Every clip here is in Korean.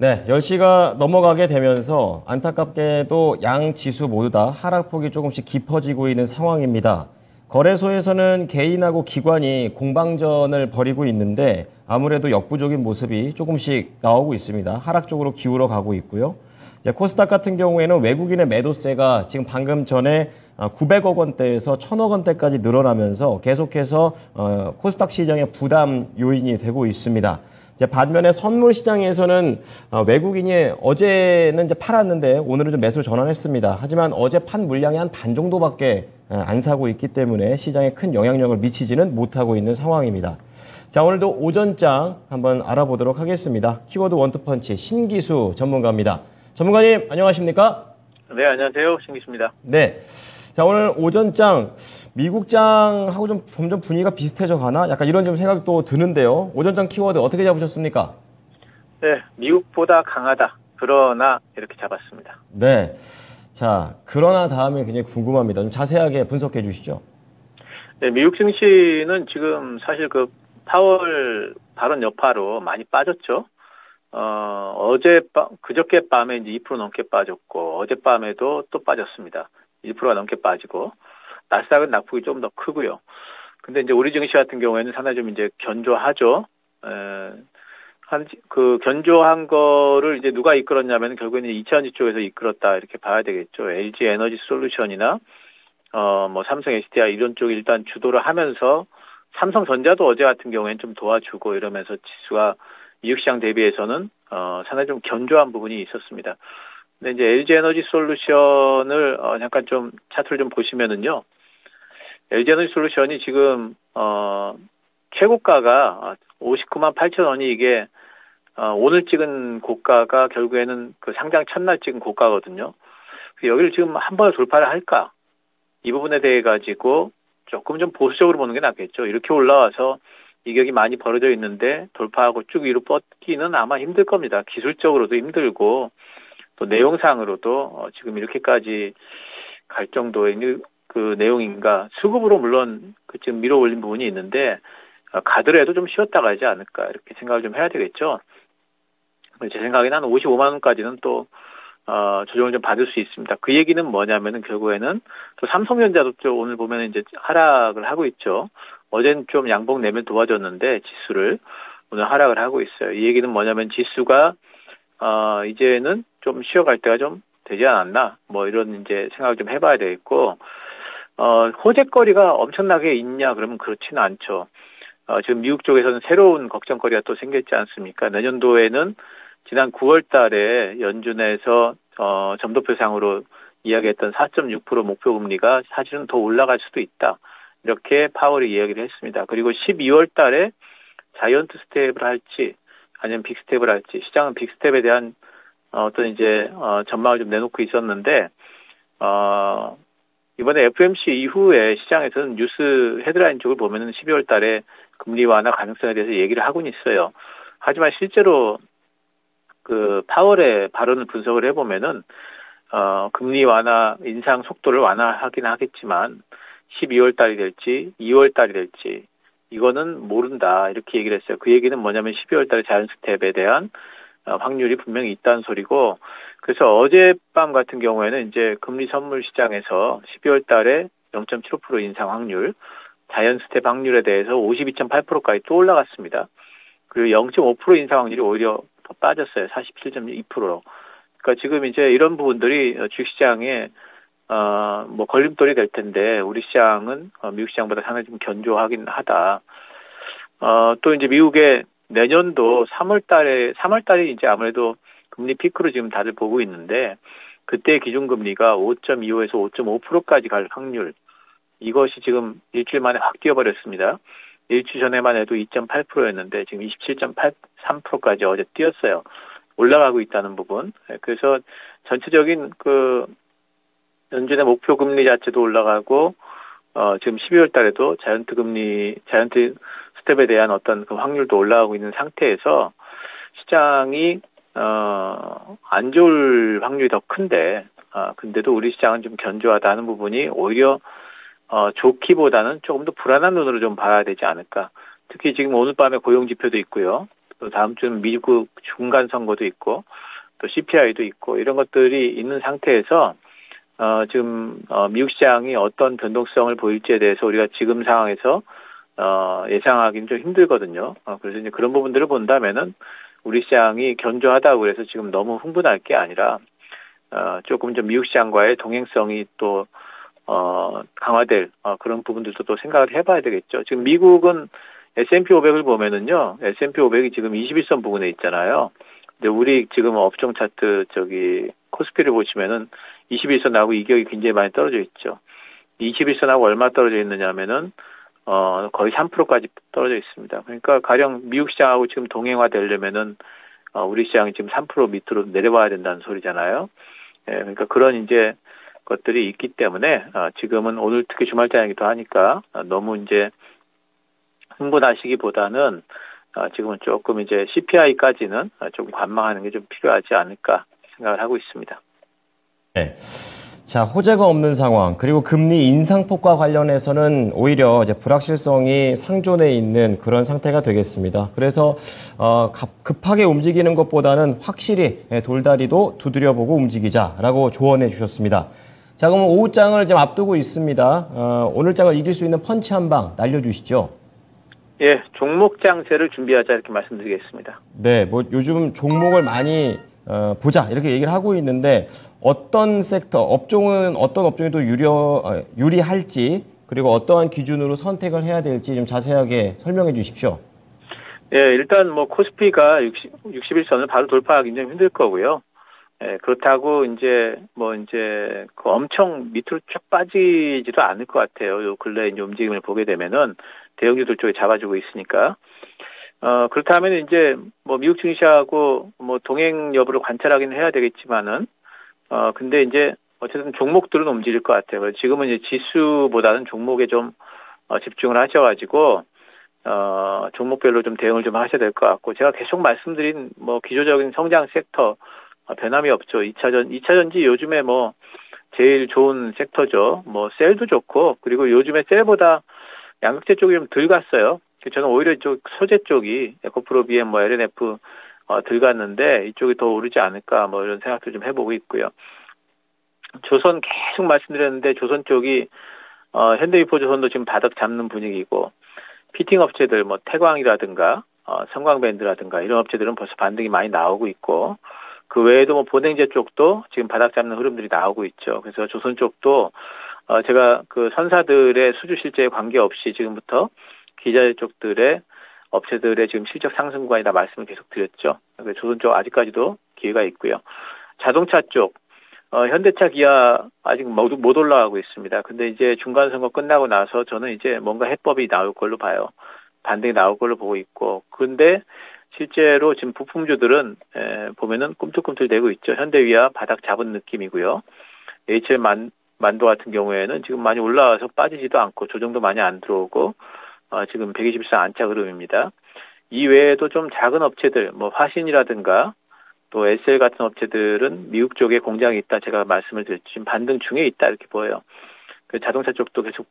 네, 10시가 넘어가게 되면서 안타깝게도 양 지수 모두 다 하락폭이 조금씩 깊어지고 있는 상황입니다. 거래소에서는 개인하고 기관이 공방전을 벌이고 있는데 아무래도 역부족인 모습이 조금씩 나오고 있습니다. 하락 쪽으로 기울어 가고 있고요. 이제 코스닥 같은 경우에는 외국인의 매도세가 지금 방금 전에 900억 원대에서 1000억 원대까지 늘어나면서 계속해서 코스닥 시장의 부담 요인이 되고 있습니다. 이제 반면에 선물 시장에서는 외국인이 어제는 이제 팔았는데 오늘은 좀 매수를 전환했습니다. 하지만 어제 판 물량이 한 반 정도밖에 안 사고 있기 때문에 시장에 큰 영향력을 미치지는 못하고 있는 상황입니다. 자, 오늘도 오전장 한번 알아보도록 하겠습니다. 키워드 원투펀치 신기수 전문가입니다. 전문가님, 안녕하십니까? 네, 안녕하세요. 신기수입니다. 네. 자, 오늘 오전장, 미국장하고 좀 점점 분위기가 비슷해져 가나? 약간 이런 좀 생각이 또 드는데요. 오전장 키워드 어떻게 잡으셨습니까? 네, 미국보다 강하다. 그러나 이렇게 잡았습니다. 네. 자, 그러나 다음에 굉장히 궁금합니다. 좀 자세하게 분석해 주시죠. 네, 미국 증시는 지금 사실 그 파월 발언 여파로 많이 빠졌죠. 그저께 밤에 이제 2% 넘게 빠졌고, 어젯밤에도 또 빠졌습니다. 1%가 넘게 빠지고, 나스닥은 낙폭이 좀 더 크고요. 근데 이제 우리 증시 같은 경우에는 상당히 좀 이제 견조하죠. 그 견조한 거를 이제 누가 이끌었냐면 결국에는 이차전지 쪽에서 이끌었다 이렇게 봐야 되겠죠. LG 에너지 솔루션이나 뭐 삼성 SDI 이런 쪽이 일단 주도를 하면서 삼성전자도 어제 같은 경우에는 좀 도와주고 이러면서 지수가 미국 시장 대비해서는 상당히 좀 견조한 부분이 있었습니다. 근데 이제 LG 에너지 솔루션을 잠깐 좀 차트를 좀 보시면은요. LG 에너지 솔루션이 지금 최고가가 59만 8천 원이 이게 오늘 찍은 고가가 결국에는 그 상장 첫날 찍은 고가거든요. 여기를 지금 한 번에 돌파를 할까? 이 부분에 대해 가지고 조금 좀 보수적으로 보는 게 낫겠죠. 이렇게 올라와서 이격이 많이 벌어져 있는데 돌파하고 쭉 위로 뻗기는 아마 힘들 겁니다. 기술적으로도 힘들고 또 내용상으로도 지금 이렇게까지 갈 정도의 그 내용인가. 수급으로 물론 그 지금 밀어 올린 부분이 있는데 가더라도 좀 쉬었다 가지 않을까 이렇게 생각을 좀 해야 되겠죠. 제 생각에는 한 55만 원까지는 또 조정을 좀 받을 수 있습니다. 그 얘기는 뭐냐면은 결국에는 또 삼성전자도 또 오늘 보면 이제 하락을 하고 있죠. 어제는 좀 양봉 내면 도와줬는데 지수를 오늘 하락을 하고 있어요. 이 얘기는 뭐냐면 지수가 이제는 좀 쉬어갈 때가 좀 되지 않았나 뭐 이런 이제 생각을 좀 해봐야 되겠고 호재거리가 엄청나게 있냐 그러면 그렇지는 않죠. 지금 미국 쪽에서는 새로운 걱정거리가 또 생겼지 않습니까? 내년도에는 지난 9월 달에 연준에서 점도표상으로 이야기했던 4.6% 목표 금리가 사실은 더 올라갈 수도 있다. 이렇게 파월이 이야기를 했습니다. 그리고 12월 달에 자이언트 스텝을 할지 아니면 빅스텝을 할지 시장은 빅스텝에 대한 어떤 이제 전망을 좀 내놓고 있었는데 이번에 FOMC 이후에 시장에서는 뉴스 헤드라인 쪽을 보면은 12월 달에 금리 완화 가능성에 대해서 얘기를 하고는 있어요. 하지만 실제로 그 파월의 발언을 분석을 해보면은 금리 완화 인상 속도를 완화하긴 하겠지만 12월 달이 될지 2월 달이 될지 이거는 모른다 이렇게 얘기를 했어요. 그 얘기는 뭐냐면 12월 달에 자이언트 스텝에 대한 확률이 분명히 있다는 소리고 그래서 어젯밤 같은 경우에는 이제 금리 선물 시장에서 12월 달에 0.75% 인상 확률 자이언트 스텝 확률에 대해서 52.8%까지 또 올라갔습니다. 그리고 0.5% 인상 확률이 오히려 더 빠졌어요. 47.2%로. 그러니까 지금 이제 이런 부분들이 주식시장에 뭐 걸림돌이 될 텐데 우리 시장은 미국 시장보다 상당히 좀 견조하긴 하다. 또 이제 미국의 내년도 3월 달이 이제 아무래도 금리 피크로 지금 다들 보고 있는데 그때 기준금리가 5.25에서 5.5%까지 갈 확률 이것이 지금 일주일 만에 확 뛰어버렸습니다. 일주일 전에만 해도 2.8%였는데 지금 27.83%까지 어제 뛰었어요. 올라가고 있다는 부분. 그래서 전체적인 그 연준의 목표 금리 자체도 올라가고 지금 12월 달에도 자이언트 스텝에 대한 어떤 그 확률도 올라가고 있는 상태에서 시장이 안 좋을 확률이 더 큰데 근데도 우리 시장은 좀 견조하다는 부분이 오히려 좋기보다는 조금 더 불안한 눈으로 좀 봐야 되지 않을까. 특히 지금 오늘 밤에 고용 지표도 있고요. 또 다음 주는 미국 중간 선거도 있고 또 CPI도 있고 이런 것들이 있는 상태에서 지금 미국 시장이 어떤 변동성을 보일지에 대해서 우리가 지금 상황에서 예상하기는 좀 힘들거든요. 그래서 이제 그런 부분들을 본다면은 우리 시장이 견조하다고 해서 지금 너무 흥분할 게 아니라 조금 좀 미국 시장과의 동행성이 또 강화될 그런 부분들도 또 생각을 해봐야 되겠죠. 지금 미국은 S&P 500을 보면은요, S&P 500이 지금 21선 부근에 있잖아요. 근데 우리 지금 업종 차트 코스피를 보시면은 21선하고 이격이 굉장히 많이 떨어져 있죠. 21선하고 얼마 떨어져 있느냐면은 거의 3%까지 떨어져 있습니다. 그러니까 가령 미국 시장하고 지금 동행화되려면은 우리 시장이 지금 3% 밑으로 내려와야 된다는 소리잖아요. 예, 그러니까 그런 이제 것들이 있기 때문에 지금은 오늘 특히 주말장이기도 하니까 너무 이제 흥분하시기보다는 지금은 조금 이제 CPI까지는 조금 관망하는 게 좀 필요하지 않을까 생각을 하고 있습니다. 네. 자, 호재가 없는 상황, 그리고 금리 인상폭과 관련해서는 오히려 이제 불확실성이 상존해 있는 그런 상태가 되겠습니다. 그래서 급하게 움직이는 것보다는 확실히 돌다리도 두드려보고 움직이자라고 조언해 주셨습니다. 자, 그러면 오후장을 좀 앞두고 있습니다. 오늘장을 이길 수 있는 펀치 한 방 날려주시죠. 예, 종목 장세를 준비하자 이렇게 말씀드리겠습니다. 네, 뭐 요즘 종목을 많이 보자 이렇게 얘기를 하고 있는데 어떤 섹터, 업종은 어떤 업종이 또 유리할지 그리고 어떠한 기준으로 선택을 해야 될지 좀 자세하게 설명해 주십시오. 예, 일단 뭐 코스피가 61선을 바로 돌파하기 좀 힘들 거고요. 예, 그렇다고 이제 그 엄청 밑으로 쭉 빠지지도 않을 것 같아요. 요 근래 이제 움직임을 보게 되면은 대형주들 쪽에 잡아주고 있으니까. 그렇다면 이제 뭐 미국 증시하고 뭐 동행 여부를 관찰하기는 해야 되겠지만은 근데 이제 어쨌든 종목들은 움직일 것 같아요. 지금은 이제 지수보다는 종목에 좀 집중을 하셔가지고 종목별로 좀 대응을 좀 하셔야 될 것 같고 제가 계속 말씀드린 뭐 기초적인 성장 섹터 변함이 없죠. 2차전지 요즘에 뭐 제일 좋은 섹터죠. 뭐 셀도 좋고 그리고 요즘에 셀보다 양극재 쪽이 좀 덜 갔어요. 저는 오히려 이쪽 소재 쪽이 에코프로, BM, 뭐 LNF 덜 갔는데 이쪽이 더 오르지 않을까 뭐 이런 생각도 좀 해보고 있고요. 조선 계속 말씀드렸는데 조선 쪽이 현대위포조선도 지금 바닥 잡는 분위기고 피팅 업체들 뭐 태광이라든가 성광밴드라든가 이런 업체들은 벌써 반등이 많이 나오고 있고 그 외에도 뭐 보냉제 쪽도 지금 바닥 잡는 흐름들이 나오고 있죠. 그래서 조선 쪽도 제가 그 선사들의 수주 실제에 관계없이 지금부터 기자 쪽들의 업체들의 지금 실적 상승 구간이다 말씀을 계속 드렸죠. 조선 쪽 아직까지도 기회가 있고요. 자동차 쪽 현대차, 기아 아직 모두 못 올라가고 있습니다. 근데 이제 중간 선거 끝나고 나서 저는 이제 뭔가 해법이 나올 걸로 봐요. 반등이 나올 걸로 보고 있고. 근데 실제로 지금 부품주들은 보면은 꿈틀꿈틀대고 있죠. 현대위아 바닥 잡은 느낌이고요. HL 만도 같은 경우에는 지금 많이 올라와서 빠지지도 않고 조정도 많이 안 들어오고 지금 120선 안착 흐름입니다. 이 외에도 좀 작은 업체들, 뭐 화신이라든가 또 SL 같은 업체들은 미국 쪽에 공장이 있다 제가 말씀을 드렸죠. 지금 반등 중에 있다 이렇게 보여요. 그 자동차 쪽도 계속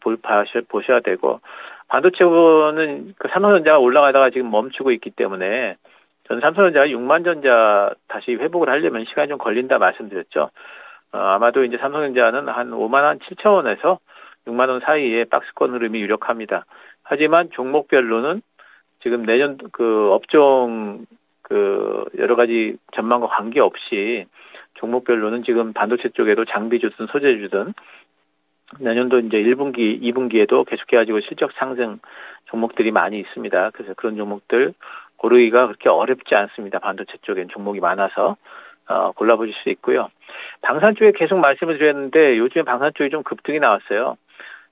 보셔야 되고 반도체는 그 삼성전자가 올라가다가 지금 멈추고 있기 때문에 저는 삼성전자가 6만 전자 다시 회복을 하려면 시간이 좀 걸린다 말씀드렸죠. 아마도 이제 삼성전자는 한 5만 7천 원에서 6만 원 사이에 박스권 흐름이 유력합니다. 하지만 종목별로는 지금 내년 그 업종 그 여러 가지 전망과 관계없이 종목별로는 지금 반도체 쪽에도 장비주든 소재주든 내년도 이제 1분기, 2분기에도 계속해가지고 실적 상승 종목들이 많이 있습니다. 그래서 그런 종목들 고르기가 그렇게 어렵지 않습니다. 반도체 쪽엔 종목이 많아서 골라보실 수 있고요. 방산 쪽에 계속 말씀을 드렸는데 요즘에 방산 쪽이 좀 급등이 나왔어요.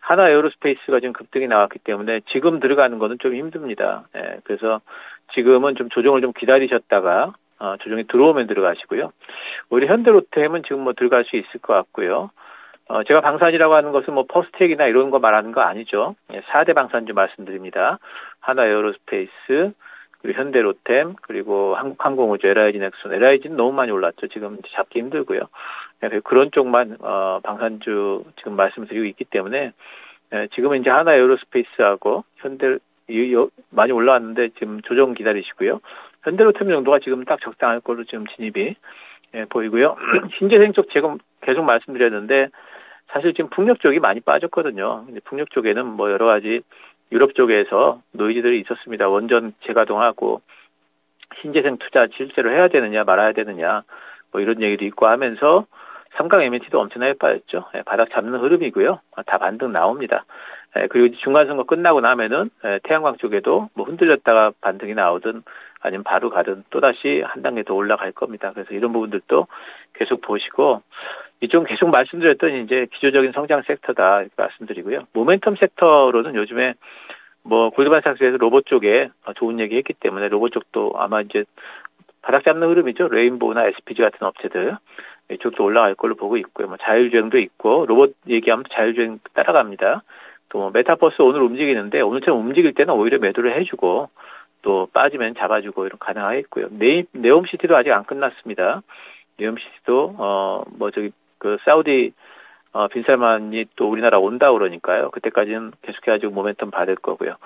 하나 에어로스페이스가 지금 급등이 나왔기 때문에 지금 들어가는 거는 좀 힘듭니다. 그래서 지금은 좀 조정을 좀 기다리셨다가 조정이 들어오면 들어가시고요. 오히려 현대로템은 지금 뭐 들어갈 수 있을 것 같고요. 제가 방산이라고 하는 것은 뭐 퍼스텍이나 이런 거 말하는 거 아니죠. 4대 방산주 말씀드립니다. 하나 에어로스페이스, 그리고 현대로템, 그리고 한국항공우주, LIG 넥슨. LIG는 너무 많이 올랐죠. 지금 잡기 힘들고요. 그런 쪽만 방산주 지금 말씀드리고 있기 때문에 지금은 이제 하나 에어로스페이스하고 현대 많이 올라왔는데 지금 조정 기다리시고요. 현대로템 정도가 지금 딱 적당할 걸로 지금 진입이 보이고요. 신재생 쪽 제가 계속 말씀드렸는데 사실 지금 북녘 쪽이 많이 빠졌거든요. 근데 북녘 쪽에는 뭐 여러 가지 유럽 쪽에서 노이즈들이 있었습니다. 원전 재가동하고 신재생 투자 실제로 해야 되느냐 말아야 되느냐 뭐 이런 얘기도 있고 하면서 삼강 MNT도 엄청나게 빠졌죠. 바닥 잡는 흐름이고요. 다 반등 나옵니다. 그리고 중간선거 끝나고 나면은 태양광 쪽에도 뭐 흔들렸다가 반등이 나오든 아니면 바로 가든 또다시 한 단계 더 올라갈 겁니다. 그래서 이런 부분들도 계속 보시고 이쪽 계속 말씀드렸던 이제 기초적인 성장 섹터다 이렇게 말씀드리고요. 모멘텀 섹터로는 요즘에 뭐 골드만삭스에서 로봇 쪽에 좋은 얘기 했기 때문에 로봇 쪽도 아마 이제 바닥 잡는 흐름이죠. 레인보우나 SPG 같은 업체들 이쪽도 올라갈 걸로 보고 있고요. 뭐 자율주행도 있고 로봇 얘기하면 자율주행 따라갑니다. 또 메타버스 오늘 움직이는데 오늘처럼 움직일 때는 오히려 매도를 해주고 또 빠지면 잡아주고 이런 가능하겠고요. 네옴시티도 아직 안 끝났습니다. 네옴시티도 뭐 저기 그 사우디 빈살만이 또 우리나라 온다 그러니까요. 그때까지는 계속해가지고 모멘텀 받을 거고요.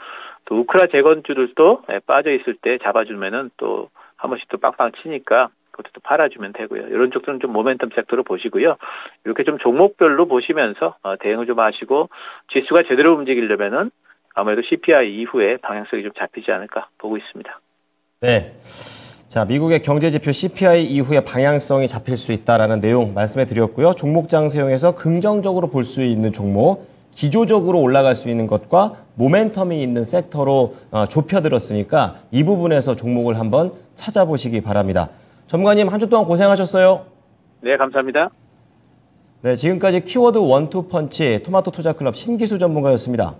또 우크라 재건주들도 빠져 있을 때 잡아주면은 또 한 번씩 또 빵빵 치니까 그것도 또 팔아주면 되고요. 이런 쪽들은 좀 모멘텀 섹터로 보시고요. 이렇게 좀 종목별로 보시면서 대응을 좀 하시고 지수가 제대로 움직이려면은 아무래도 CPI 이후에 방향성이 좀 잡히지 않을까 보고 있습니다. 네. 자, 미국의 경제지표 CPI 이후에 방향성이 잡힐 수 있다라는 내용 말씀해 드렸고요. 종목 장세형에서 긍정적으로 볼 수 있는 종목, 기조적으로 올라갈 수 있는 것과 모멘텀이 있는 섹터로 좁혀들었으니까 이 부분에서 종목을 한번 찾아보시기 바랍니다. 전문가님 한 주 동안 고생하셨어요. 네, 감사합니다. 네, 지금까지 키워드 원투펀치 토마토 투자클럽 신기수 전문가였습니다.